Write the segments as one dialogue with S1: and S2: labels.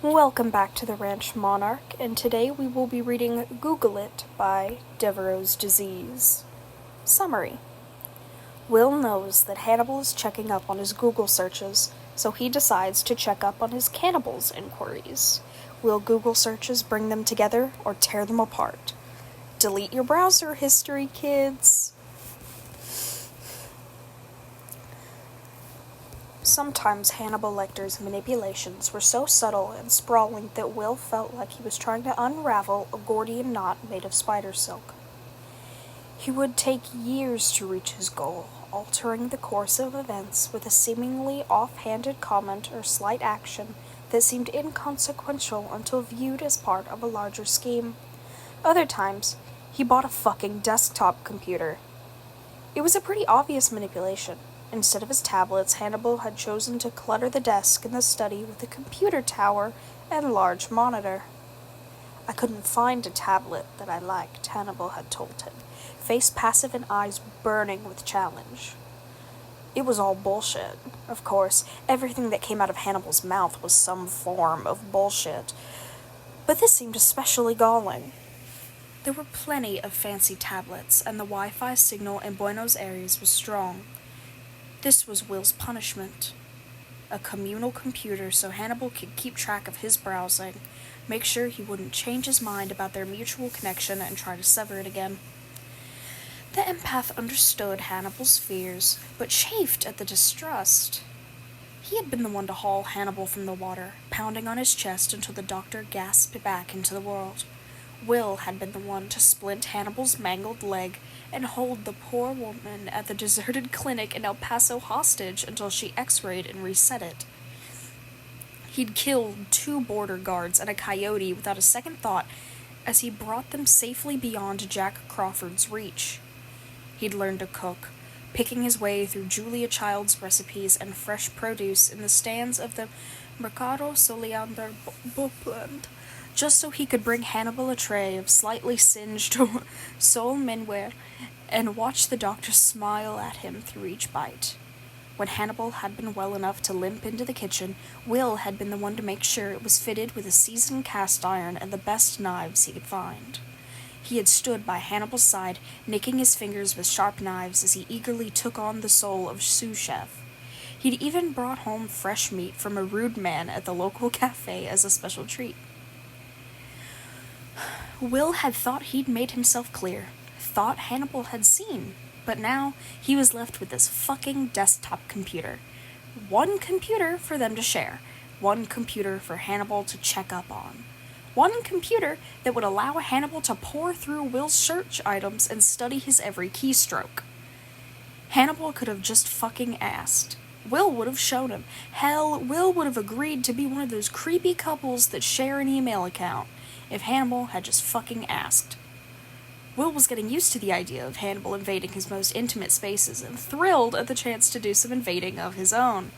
S1: Welcome back to the Ranch Monarch, and today we will be reading Google It by Devereaux's Disease. Summary. Will knows that Hannibal is checking up on his Google searches, so he decides to check up on his cannibals inquiries. Will Google searches bring them together or tear them apart? Delete your browser history, kids! Sometimes Hannibal Lecter's manipulations were so subtle and sprawling that Will felt like he was trying to unravel a Gordian knot made of spider silk. He would take years to reach his goal, altering the course of events with a seemingly off-handed comment or slight action that seemed inconsequential until viewed as part of a larger scheme. Other times, he bought a fucking desktop computer. It was a pretty obvious manipulation. Instead of his tablets, Hannibal had chosen to clutter the desk in the study with a computer tower and large monitor. I couldn't find a tablet that I liked, Hannibal had told him, face passive and eyes burning with challenge. It was all bullshit. Of course, everything that came out of Hannibal's mouth was some form of bullshit, but this seemed especially galling. There were plenty of fancy tablets, and the Wi-Fi signal in Buenos Aires was strong. This was Will's punishment. A communal computer so Hannibal could keep track of his browsing, make sure he wouldn't change his mind about their mutual connection and try to sever it again. The empath understood Hannibal's fears, but chafed at the distrust. He had been the one to haul Hannibal from the water, pounding on his chest until the doctor gasped back into the world. Will had been the one to splint Hannibal's mangled leg and hold the poor woman at the deserted clinic in El Paso hostage until she x-rayed and reset it. He'd killed 2 border guards and a coyote without a second thought as he brought them safely beyond Jack Crawford's reach. He'd learned to cook, picking his way through Julia Child's recipes and fresh produce in the stands of the Mercado Soleander Bookland, just so he could bring Hannibal a tray of slightly singed sole menware and watch the doctor smile at him through each bite. When Hannibal had been well enough to limp into the kitchen, Will had been the one to make sure it was fitted with a seasoned cast iron and the best knives he could find. He had stood by Hannibal's side, nicking his fingers with sharp knives as he eagerly took on the soul of sous chef. He'd even brought home fresh meat from a rude man at the local cafe as a special treat. Will had thought he'd made himself clear, thought Hannibal had seen, but now he was left with this fucking desktop computer. One computer for them to share, one computer for Hannibal to check up on, one computer that would allow Hannibal to pore through Will's search items and study his every keystroke. Hannibal could have just fucking asked. Will would have shown him. Hell, Will would have agreed to be one of those creepy couples that share an email account, if Hannibal had just fucking asked. Will was getting used to the idea of Hannibal invading his most intimate spaces and thrilled at the chance to do some invading of his own.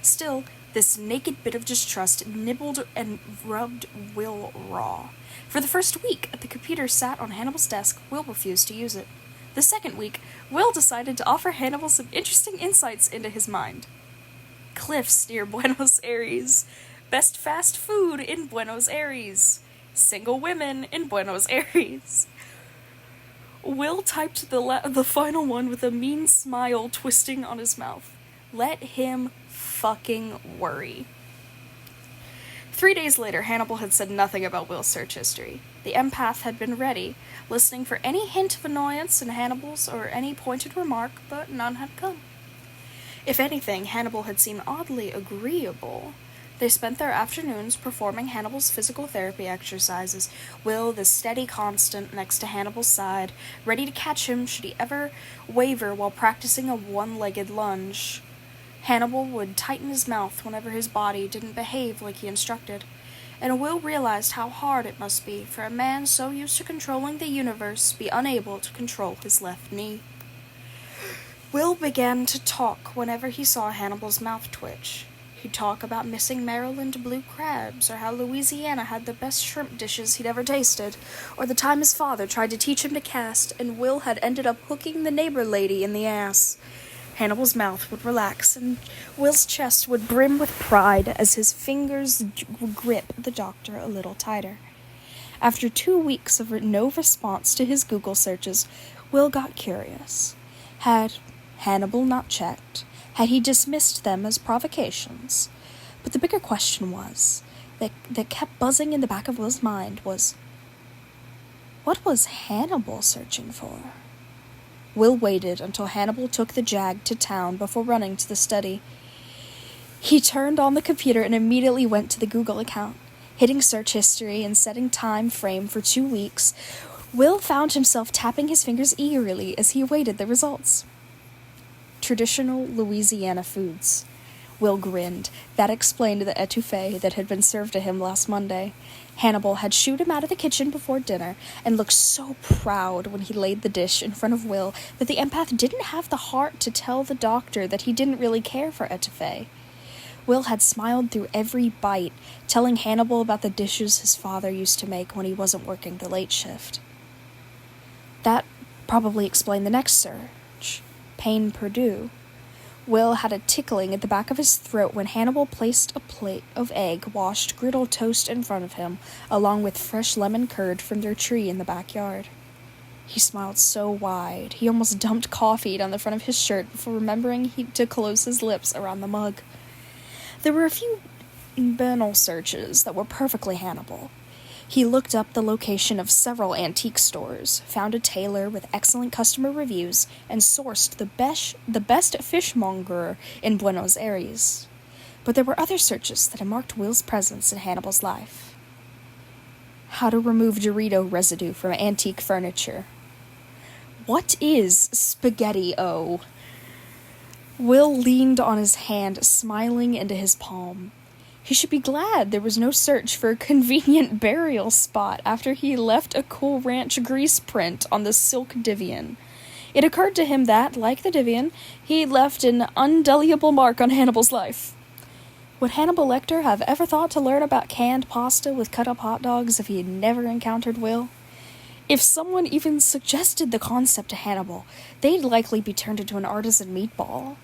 S1: Still, this naked bit of distrust nibbled and rubbed Will raw. For the first week the computer sat on Hannibal's desk, Will refused to use it. The second week, Will decided to offer Hannibal some interesting insights into his mind. Cliffs near Buenos Aires. Best fast food in Buenos Aires. Single women in Buenos Aires. Will typed the final one with a mean smile twisting on his mouth. Let him fucking worry. 3 days later, Hannibal had said nothing about Will's search history. The empath had been ready, listening for any hint of annoyance in Hannibal's or any pointed remark, but none had come. If anything, Hannibal had seemed oddly agreeable. They spent their afternoons performing Hannibal's physical therapy exercises, Will the steady constant next to Hannibal's side, ready to catch him should he ever waver while practicing a one-legged lunge. Hannibal would tighten his mouth whenever his body didn't behave like he instructed, and Will realized how hard it must be for a man so used to controlling the universe be unable to control his left knee. Will began to talk whenever he saw Hannibal's mouth twitch. He'd talk about missing Maryland blue crabs, or how Louisiana had the best shrimp dishes he'd ever tasted, or the time his father tried to teach him to cast, and Will had ended up hooking the neighbor lady in the ass. Hannibal's mouth would relax, and Will's chest would brim with pride as his fingers would grip the doctor a little tighter. After 2 weeks of no response to his Google searches, Will got curious. Had Hannibal not checked? Had he dismissed them as provocations? But the bigger question that kept buzzing in the back of Will's mind was, what was Hannibal searching for? Will waited until Hannibal took the Jag to town before running to the study. He turned on the computer and immediately went to the Google account. Hitting search history and setting time frame for 2 weeks, Will found himself tapping his fingers eagerly as he awaited the results. Traditional Louisiana foods. Will grinned. That explained the etouffee that had been served to him last Monday. Hannibal had shooed him out of the kitchen before dinner and looked so proud when he laid the dish in front of Will that the empath didn't have the heart to tell the doctor that he didn't really care for etouffee. Will had smiled through every bite, telling Hannibal about the dishes his father used to make when he wasn't working the late shift. That probably explained the next search. Pain Purdue. Will had a tickling at the back of his throat when Hannibal placed a plate of egg-washed griddle toast in front of him, along with fresh lemon curd from their tree in the backyard. He smiled so wide, he almost dumped coffee down the front of his shirt before remembering to close his lips around the mug. There were a few banal searches that were perfectly Hannibal. He looked up the location of several antique stores, found a tailor with excellent customer reviews, and sourced the best fishmonger in Buenos Aires. But there were other searches that had marked Will's presence in Hannibal's life. How to remove Dorito residue from antique furniture. What is spaghetti-o? Will leaned on his hand, smiling into his palm. He should be glad there was no search for a convenient burial spot after he left a Cool Ranch grease print on the silk divan. It occurred to him that, like the divan, he left an indelible mark on Hannibal's life. Would Hannibal Lecter have ever thought to learn about canned pasta with cut-up hot dogs if he had never encountered Will? If someone even suggested the concept to Hannibal, they'd likely be turned into an artisan meatball.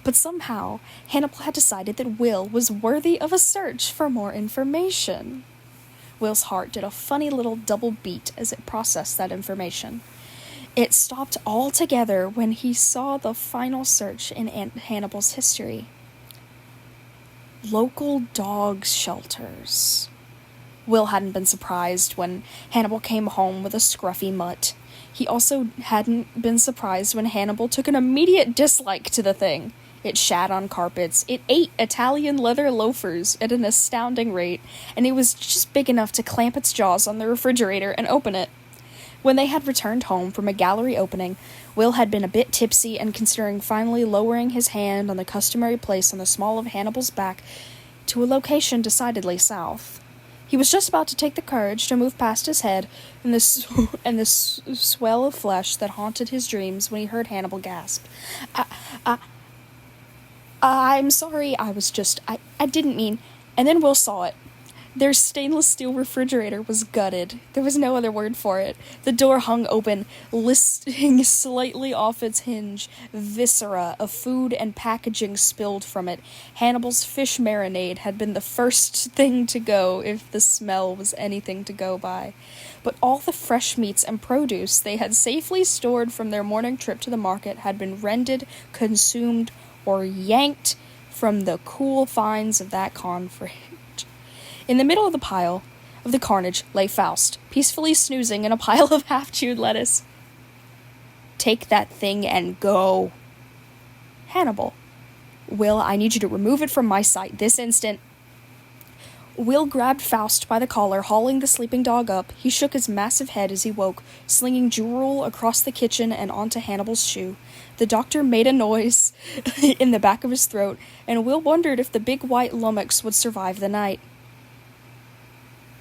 S1: But somehow, Hannibal had decided that Will was worthy of a search for more information. Will's heart did a funny little double beat as it processed that information. It stopped altogether when he saw the final search in Hannibal's history. Local dog shelters. Will hadn't been surprised when Hannibal came home with a scruffy mutt. He also hadn't been surprised when Hannibal took an immediate dislike to the thing. It shat on carpets, it ate Italian leather loafers at an astounding rate, and it was just big enough to clamp its jaws on the refrigerator and open it. When they had returned home from a gallery opening, Will had been a bit tipsy and considering finally lowering his hand on the customary place on the small of Hannibal's back to a location decidedly south. He was just about to take the courage to move past his head and the swell of flesh that haunted his dreams when he heard Hannibal gasp. I'm sorry, I didn't mean... And then Will saw it. Their stainless steel refrigerator was gutted. There was no other word for it. The door hung open, listing slightly off its hinge. Viscera of food and packaging spilled from it. Hannibal's fish marinade had been the first thing to go, if the smell was anything to go by. But all the fresh meats and produce they had safely stored from their morning trip to the market had been rended, consumed, or yanked from the cool finds of that conflict. In the middle of the carnage, lay Faust, peacefully snoozing in a pile of half-chewed lettuce. Take that thing and go. Hannibal. Will, I need you to remove it from my sight this instant. Will grabbed Faust by the collar, hauling the sleeping dog up. He shook his massive head as he woke, slinging drool across the kitchen and onto Hannibal's shoe. The doctor made a noise in the back of his throat, and Will wondered if the big white lummox would survive the night.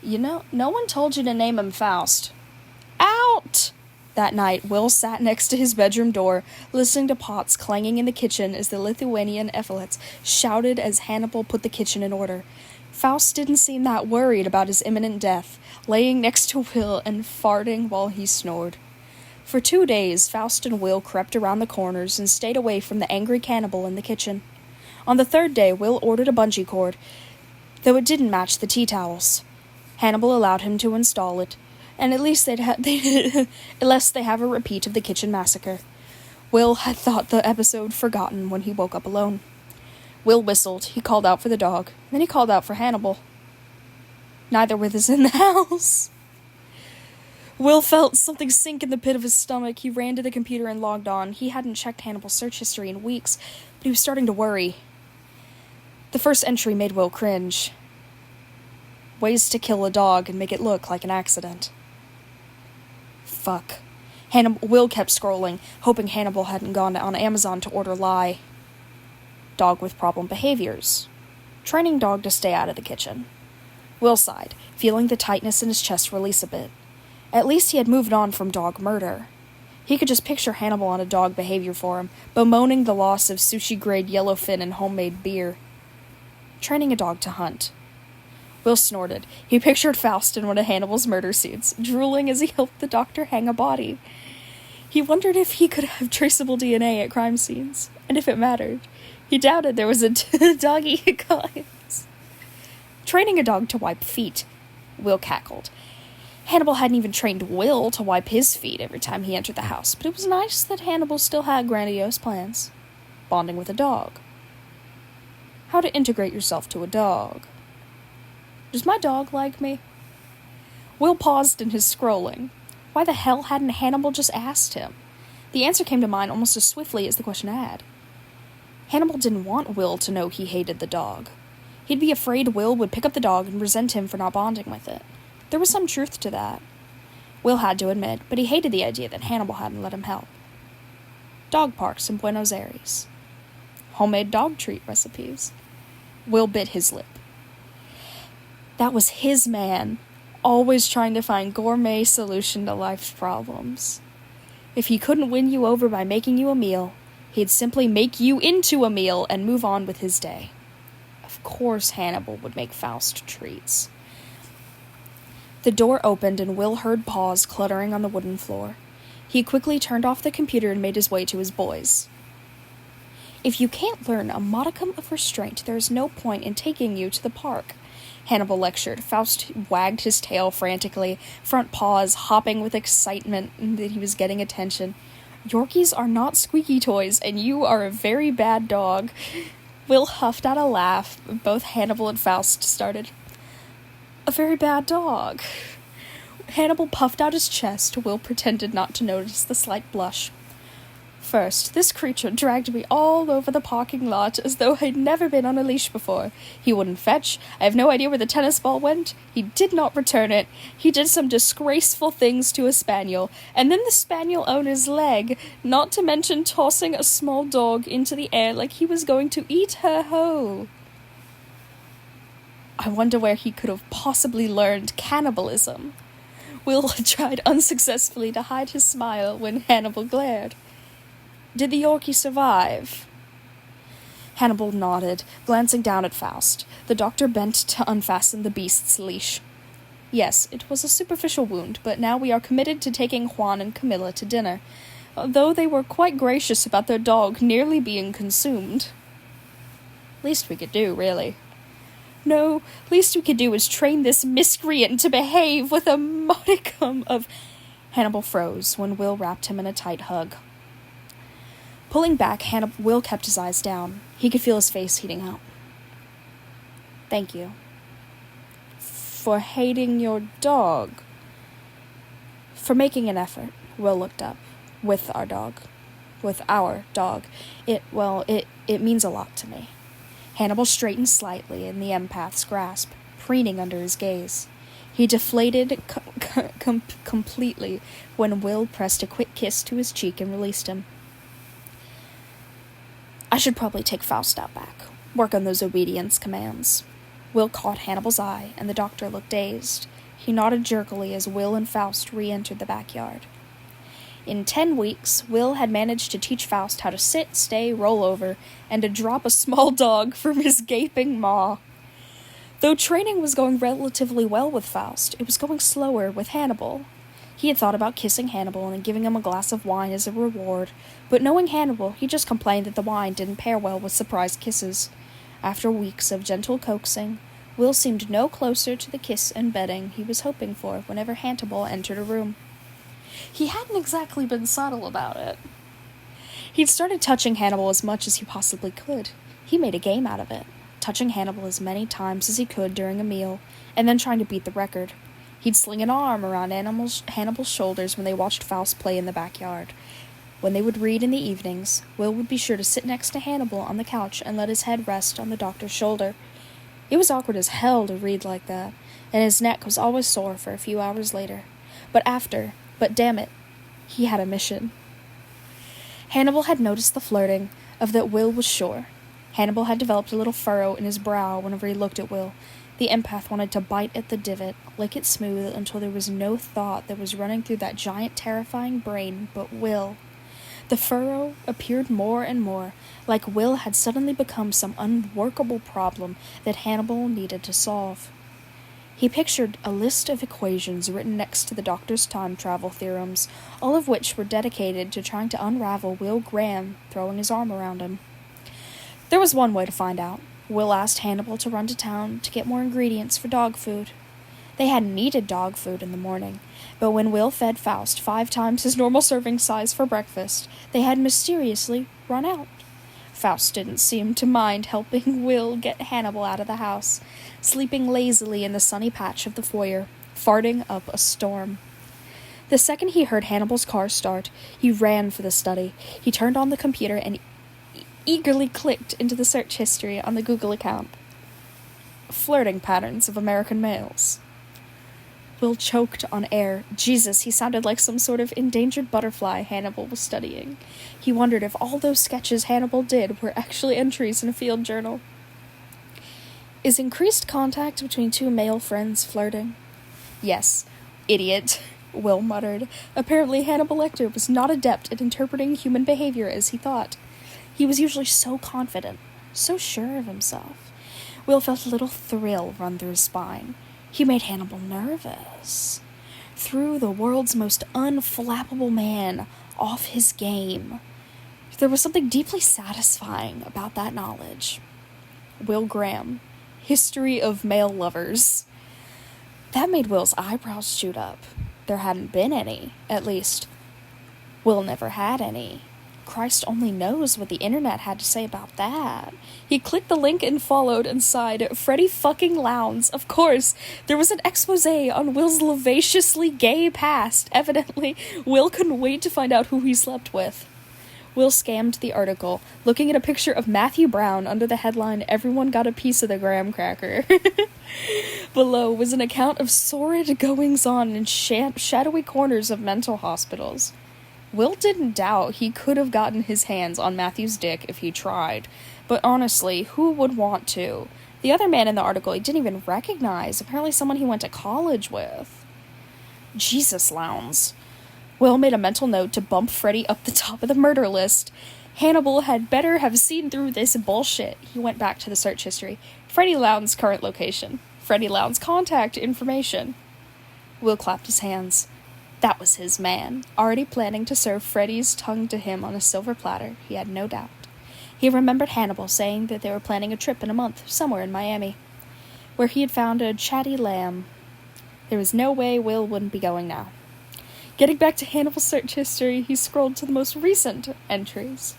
S1: You know, no one told you to name him Faust. Out! That night, Will sat next to his bedroom door, listening to pots clanging in the kitchen as the Lithuanian epaulets shouted as Hannibal put the kitchen in order. Faust didn't seem that worried about his imminent death, laying next to Will and farting while he snored. For 2 days, Faust and Will crept around the corners and stayed away from the angry cannibal in the kitchen. On the 3rd day, Will ordered a bungee cord, though it didn't match the tea towels. Hannibal allowed him to install it, and at least unless they have a repeat of the kitchen massacre. Will had thought the episode forgotten when he woke up alone. Will whistled. He called out for the dog. Then he called out for Hannibal. Neither was in the house. Will felt something sink in the pit of his stomach. He ran to the computer and logged on. He hadn't checked Hannibal's search history in weeks, but he was starting to worry. The first entry made Will cringe. Ways to kill a dog and make it look like an accident. Fuck. Will kept scrolling, hoping Hannibal hadn't gone on Amazon to order lye. Dog with problem behaviors. Training dog to stay out of the kitchen. Will sighed, feeling the tightness in his chest release a bit. At least he had moved on from dog murder. He could just picture Hannibal on a dog behavior forum, bemoaning the loss of sushi-grade yellowfin and homemade beer. Training a dog to hunt. Will snorted. He pictured Faust in one of Hannibal's murder suits, drooling as he helped the doctor hang a body. He wondered if he could have traceable DNA at crime scenes, and if it mattered. He doubted there was a doggy guys. Training a dog to wipe feet. Will cackled. Hannibal hadn't even trained Will to wipe his feet every time he entered the house, but it was nice that Hannibal still had grandiose plans. Bonding with a dog. How to integrate yourself to a dog. Does my dog like me? Will paused in his scrolling. Why the hell hadn't Hannibal just asked him? The answer came to mind almost as swiftly as the question had. Hannibal didn't want Will to know he hated the dog. He'd be afraid Will would pick up the dog and resent him for not bonding with it. There was some truth to that. Will had to admit, but he hated the idea that Hannibal hadn't let him help. Dog parks in Buenos Aires. Homemade dog treat recipes. Will bit his lip. That was his man, always trying to find gourmet solution to life's problems. If he couldn't win you over by making you a meal, he'd simply make you into a meal and move on with his day. Of course Hannibal would make Faust treats. The door opened and Will heard paws cluttering on the wooden floor. He quickly turned off the computer and made his way to his boys. If you can't learn a modicum of restraint, there is no point in taking you to the park, Hannibal lectured. Faust wagged his tail frantically, front paws hopping with excitement that he was getting attention. Yorkies are not squeaky toys, and you are a very bad dog. Will huffed out a laugh. Both Hannibal and Faust started. A very bad dog. Hannibal puffed out his chest. Will pretended not to notice the slight blush. First, this creature dragged me all over the parking lot as though I'd never been on a leash before. He wouldn't fetch. I have no idea where the tennis ball went. He did not return it. He did some disgraceful things to a spaniel, and then the spaniel owned his leg, not to mention tossing a small dog into the air like he was going to eat her whole. I wonder where he could have possibly learned cannibalism. Will tried unsuccessfully to hide his smile when Hannibal glared. Did the Yorkie survive? Hannibal nodded, glancing down at Faust. The doctor bent to unfasten the beast's leash. Yes, it was a superficial wound, but now we are committed to taking Juan and Camilla to dinner, though they were quite gracious about their dog nearly being consumed. Least we could do, really. No, least we could do is train this miscreant to behave with a modicum of... Hannibal froze when Will wrapped him in a tight hug. Pulling back, Will kept his eyes down. He could feel his face heating up. Thank you. For hating your dog. For making an effort. Will looked up. With our dog. It means a lot to me. Hannibal straightened slightly in the empath's grasp, preening under his gaze. He deflated completely when Will pressed a quick kiss to his cheek and released him. I should probably take Faust out back. Work on those obedience commands. Will caught Hannibal's eye, and the doctor looked dazed. He nodded jerkily as Will and Faust re-entered the backyard. In 10 weeks, Will had managed to teach Faust how to sit, stay, roll over, and to drop a small dog from his gaping maw. Though training was going relatively well with Faust, it was going slower with Hannibal. He had thought about kissing Hannibal and giving him a glass of wine as a reward, but knowing Hannibal, he just complained that the wine didn't pair well with surprise kisses. After weeks of gentle coaxing, Will seemed no closer to the kiss and bedding he was hoping for whenever Hannibal entered a room. He hadn't exactly been subtle about it. He'd started touching Hannibal as much as he possibly could. He made a game out of it, touching Hannibal as many times as he could during a meal, and then trying to beat the record. He'd sling an arm around Hannibal's shoulders when they watched Faust play in the backyard. When they would read in the evenings, Will would be sure to sit next to Hannibal on the couch and let his head rest on the doctor's shoulder. It was awkward as hell to read like that, and his neck was always sore for a few hours later. But damn it, he had a mission. Hannibal had noticed the flirting, of that Will was sure. Hannibal had developed a little furrow in his brow whenever he looked at Will. The empath wanted to bite at the divot, lick it smooth until there was no thought that was running through that giant, terrifying brain but Will. The furrow appeared more and more, like Will had suddenly become some unworkable problem that Hannibal needed to solve. He pictured a list of equations written next to the doctor's time travel theorems, all of which were dedicated to trying to unravel Will Graham throwing his arm around him. There was one way to find out. Will asked Hannibal to run to town to get more ingredients for dog food. They hadn't needed dog food in the morning, but when Will fed Faust 5 times his normal serving size for breakfast, they had mysteriously run out. Faust didn't seem to mind helping Will get Hannibal out of the house, sleeping lazily in the sunny patch of the foyer, farting up a storm. The second he heard Hannibal's car start, he ran for the study. He turned on the computer and eagerly clicked into the search history on the Google account. Flirting patterns of American males. Will choked on air. Jesus, he sounded like some sort of endangered butterfly Hannibal was studying. He wondered if all those sketches Hannibal did were actually entries in a field journal. Is increased contact between 2 male friends flirting? Yes. Idiot, Will muttered. Apparently Hannibal Lecter was not adept at interpreting human behavior as he thought. He was usually so confident, so sure of himself. Will felt a little thrill run through his spine. He made Hannibal nervous. Threw the world's most unflappable man off his game. There was something deeply satisfying about that knowledge. Will Graham. History of male lovers. That made Will's eyebrows shoot up. There hadn't been any, at least. Will never had any. Christ only knows what the internet had to say about that. He clicked the link and followed and sighed, Freddie fucking Lowndes. Of course, there was an expose on Will's lasciviously gay past. Evidently, Will couldn't wait to find out who he slept with. Will scanned the article, looking at a picture of Matthew Brown under the headline, Everyone Got a Piece of the Graham Cracker. Below was an account of sordid goings-on in shadowy corners of mental hospitals. Will didn't doubt he could have gotten his hands on Matthew's dick if he tried, but honestly, who would want to? The other man in the article he didn't even recognize, apparently someone he went to college with. Jesus, Lowndes. Will made a mental note to bump Freddie up the top of the murder list. Hannibal had better have seen through this bullshit. He went back to the search history. Freddie Lowndes' current location. Freddie Lowndes' contact information. Will clapped his hands. That was his man, already planning to serve Freddie's tongue to him on a silver platter, he had no doubt. He remembered Hannibal saying that they were planning a trip in a month, somewhere in Miami, where he had found a chatty lamb. There was no way Will wouldn't be going now. Getting back to Hannibal's search history, he scrolled to the most recent entries.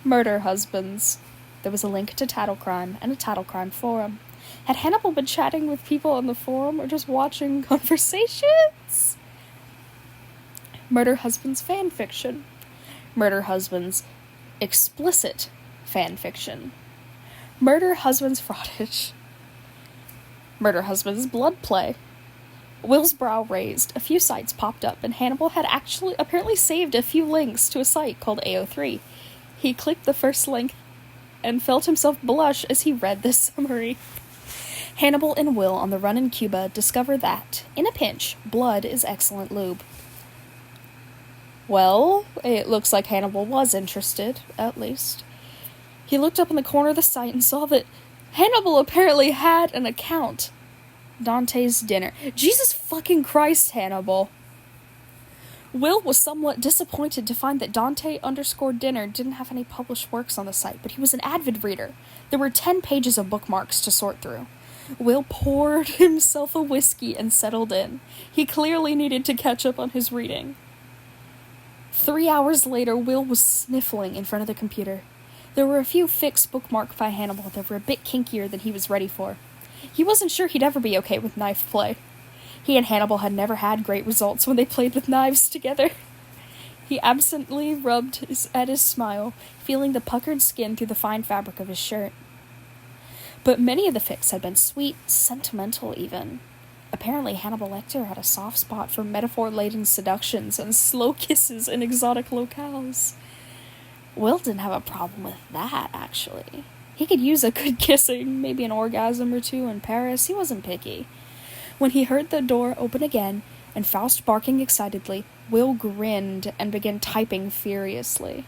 S1: Murder husbands. There was a link to Tattlecrime and a Tattlecrime forum. Had Hannibal been chatting with people on the forum or just watching conversations? Murder husbands fanfiction. Murder husbands explicit fanfiction. Murder husbands frottage. Murder husbands blood play. Will's brow raised. A few sites popped up, and Hannibal had apparently saved a few links to a site called AO3. He clicked the first link and felt himself blush as he read this summary. Hannibal and Will on the run in Cuba discover that, in a pinch, blood is excellent lube. Well, it looks like Hannibal was interested, at least. He looked up in the corner of the site and saw that Hannibal apparently had an account. Dante's Dinner. Jesus fucking Christ, Hannibal. Will was somewhat disappointed to find that Dante_dinner didn't have any published works on the site, but he was an avid reader. There were 10 pages of bookmarks to sort through. Will poured himself a whiskey and settled in. He clearly needed to catch up on his reading. 3 hours later, Will was sniffling in front of the computer. There were a few fics bookmarked by Hannibal that were a bit kinkier than he was ready for. He wasn't sure he'd ever be okay with knife play. He and Hannibal had never had great results when they played with knives together. He absently rubbed at his smile, feeling the puckered skin through the fine fabric of his shirt. But many of the fics had been sweet, sentimental even. Apparently Hannibal Lecter had a soft spot for metaphor-laden seductions and slow kisses in exotic locales. Will didn't have a problem with that, actually. He could use a good kissing, maybe an orgasm or two in Paris. He wasn't picky. When he heard the door open again, and Faust barking excitedly, Will grinned and began typing furiously.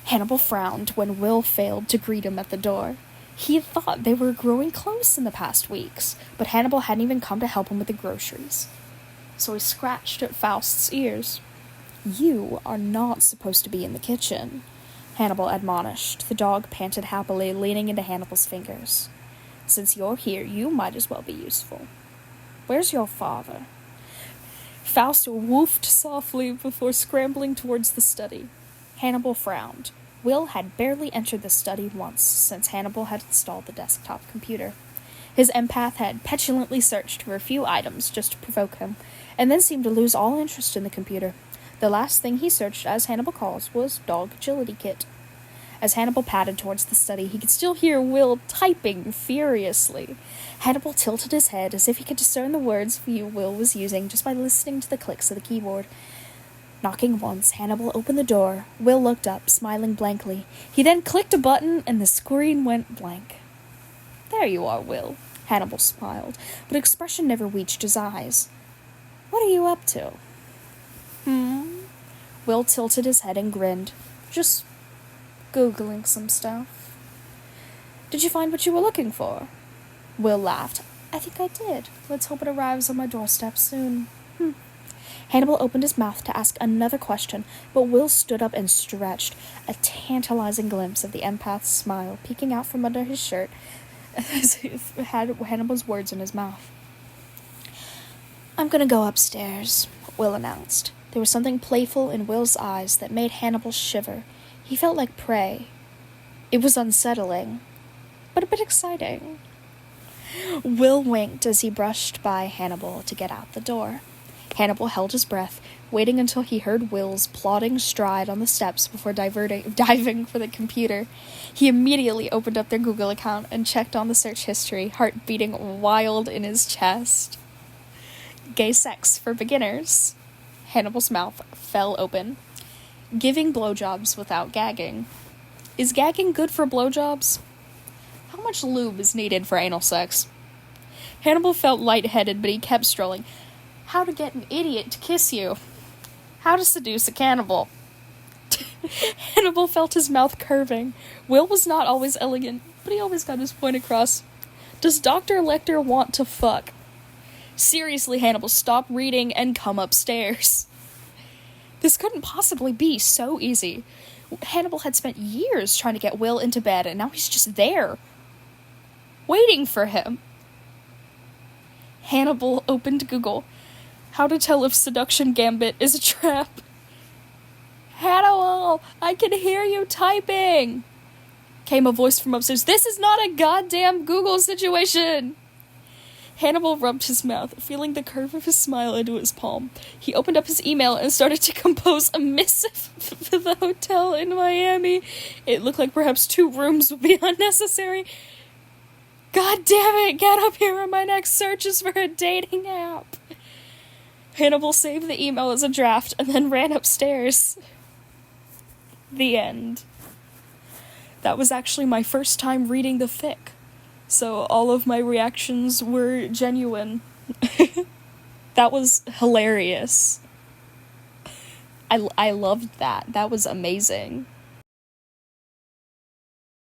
S1: Hannibal frowned when Will failed to greet him at the door. He had thought they were growing close in the past weeks, but Hannibal hadn't even come to help him with the groceries. So he scratched at Faust's ears. "You are not supposed to be in the kitchen," Hannibal admonished. The dog panted happily, leaning into Hannibal's fingers. "Since you're here, you might as well be useful. Where's your father?" Faust woofed softly before scrambling towards the study. Hannibal frowned. Will had barely entered the study once since Hannibal had installed the desktop computer. His empath had petulantly searched for a few items just to provoke him, and then seemed to lose all interest in the computer. The last thing he searched, as Hannibal calls, was dog agility kit. As Hannibal padded towards the study, he could still hear Will typing furiously. Hannibal tilted his head as if he could discern the words Will was using just by listening to the clicks of the keyboard. Knocking once, Hannibal opened the door. Will looked up, smiling blankly. He then clicked a button, and the screen went blank. "There you are, Will," Hannibal smiled, but expression never reached his eyes. "What are you up to?" Will tilted his head and grinned. "Just Googling some stuff." "Did you find what you were looking for?" Will laughed. "I think I did. Let's hope it arrives on my doorstep soon." Hannibal opened his mouth to ask another question, but Will stood up and stretched, a tantalizing glimpse of the empath's smile peeking out from under his shirt as he had Hannibal's words in his mouth. "I'm gonna go upstairs," Will announced. There was something playful in Will's eyes that made Hannibal shiver. He felt like prey. It was unsettling, but a bit exciting. Will winked as he brushed by Hannibal to get out the door. Hannibal held his breath, waiting until he heard Will's plodding stride on the steps before diving for the computer. He immediately opened up their Google account and checked on the search history, heart beating wild in his chest. "Gay sex for beginners." Hannibal's mouth fell open. "Giving blowjobs without gagging." Is gagging good for blowjobs? How much lube is needed for anal sex? Hannibal felt lightheaded, but he kept strolling. "How to get an idiot to kiss you." "How to seduce a cannibal." Hannibal felt his mouth curving. Will was not always elegant, but he always got his point across. "Does Dr. Lecter want to fuck?" Seriously, Hannibal, stop reading and come upstairs. This couldn't possibly be so easy. Hannibal had spent years trying to get Will into bed, and now he's just there, waiting for him. Hannibal opened Google. How to tell if Seduction Gambit is a trap. "Hannibal, I can hear you typing," came a voice from upstairs. "This is not a goddamn Google situation." Hannibal rubbed his mouth, feeling the curve of his smile into his palm. He opened up his email and started to compose a missive for the hotel in Miami. It looked like perhaps 2 rooms would be unnecessary. "God damn it, get up here, my next search is for a dating app." Hannibal saved the email as a draft and then ran upstairs. The end. That was actually my first time reading the fic, so all of my reactions were genuine. That was hilarious. I loved that. That was amazing.